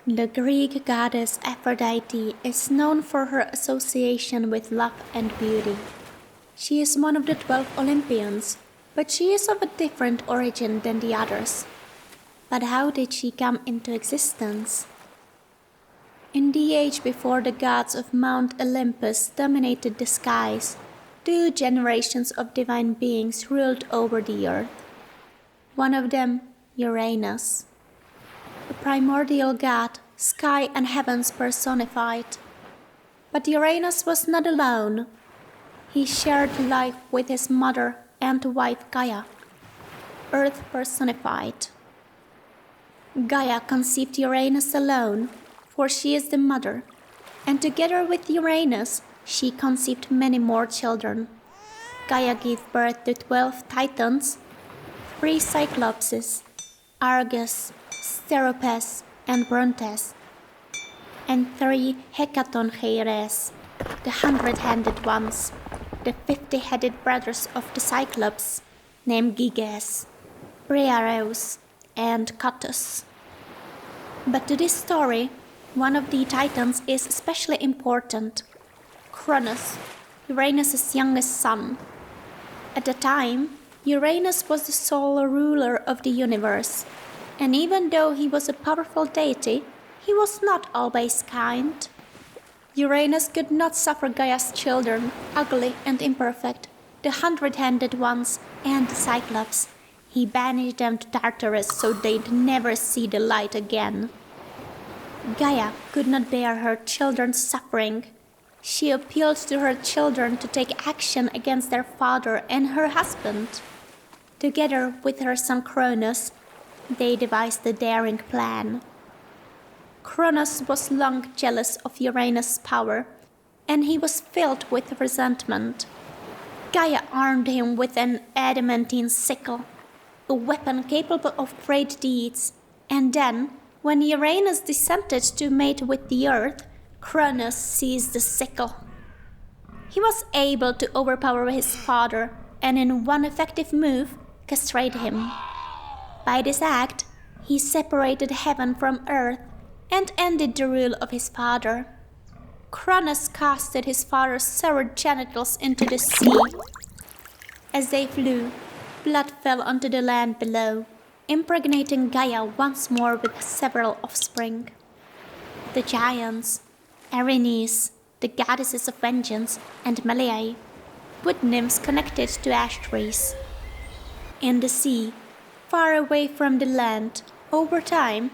The Greek goddess Aphrodite is known for her association with love and beauty. She is one of the 12 Olympians, but she is of a different origin than the others. But how did she come into existence? In the age before the gods of Mount Olympus dominated the skies, two generations of divine beings ruled over the earth. One of them, Uranus, a primordial god, sky and heavens personified. But Uranus was not alone. He shared life with his mother and wife Gaia, earth personified. Gaia conceived Uranus alone, for she is the mother, and together with Uranus, she conceived many more children. Gaia gave birth to 12 Titans, 3 Cyclopses, Argus, Steropes, and Brontes, and 3 Hecatoncheires, the 100-handed ones, the 50-headed brothers of the Cyclops, named Gyges, Briareus, and Cottus. But to this story, one of the Titans is especially important, Cronus, Uranus' youngest son. At the time, Uranus was the sole ruler of the universe, and even though he was a powerful deity, he was not always kind. Uranus could not suffer Gaia's children, ugly and imperfect, the 100-handed ones and the Cyclops. He banished them to Tartarus so they'd never see the light again. Gaia could not bear her children's suffering. She appealed to her children to take action against their father and her husband. Together with her son Cronus, they devised a daring plan. Cronus was long jealous of Uranus' power, and he was filled with resentment. Gaia armed him with an adamantine sickle, a weapon capable of great deeds, and then, when Uranus descended to mate with the earth, Cronus seized the sickle. He was able to overpower his father and in one effective move, castrate him. By this act, he separated heaven from earth and ended the rule of his father. Cronus casted his father's severed genitals into the sea. As they flew, blood fell onto the land below, impregnating Gaia once more with several offspring. The giants, Erinyes, the goddesses of vengeance, and Meleae, wood nymphs connected to ash trees. In the sea, far away from the land, over time,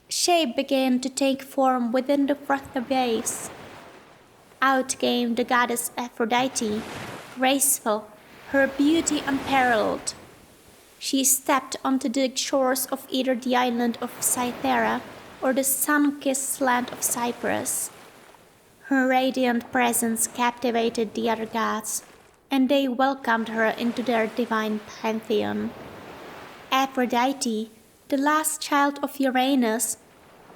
shape began to take form within the frothy waves. Out came the goddess Aphrodite, graceful, her beauty unparalleled. She stepped onto the shores of either the island of Cythera or the sun-kissed land of Cyprus. Her radiant presence captivated the other gods, and they welcomed her into their divine pantheon. Aphrodite, the last child of Uranus,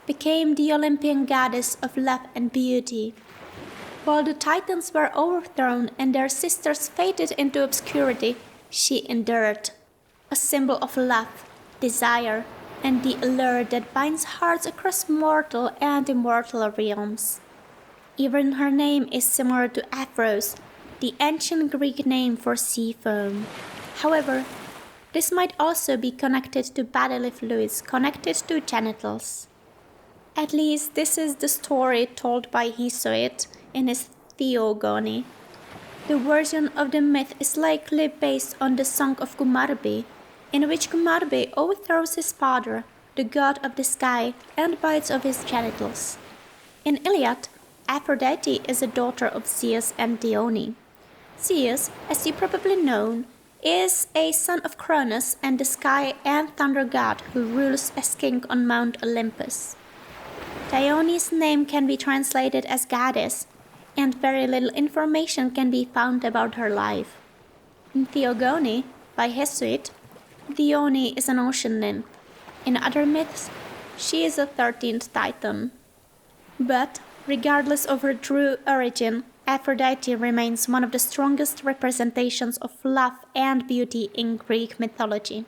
became the Olympian goddess of love and beauty. While the Titans were overthrown and their sisters faded into obscurity, she endured, a symbol of love, desire, and the allure that binds hearts across mortal and immortal realms. Even her name is similar to Aphros, the ancient Greek name for sea foam. However, this might also be connected to bodily fluids connected to genitals. At least this is the story told by Hesiod in his Theogony. The version of the myth is likely based on the Song of Kumarbi, in which Kumarbi overthrows his father, the god of the sky, and bites off his genitals. In Iliad, Aphrodite is a daughter of Zeus and Dione. Zeus, as you probably know, is a son of Cronus and the sky and thunder god who rules as king on Mount Olympus. Dione's name can be translated as goddess, and very little information can be found about her life. In Theogony, by Hesiod, Dione is an ocean nymph. In other myths, she is a 13th Titan. But, regardless of her true origin, Aphrodite remains one of the strongest representations of love and beauty in Greek mythology.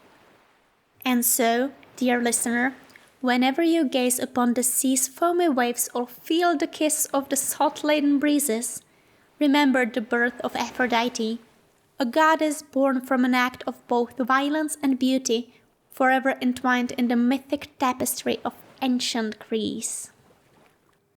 And so, dear listener, Whenever you gaze upon the sea's foamy waves or feel the kiss of the salt-laden breezes, remember the birth of Aphrodite, a goddess born from an act of both violence and beauty, forever entwined in the mythic tapestry of ancient Greece.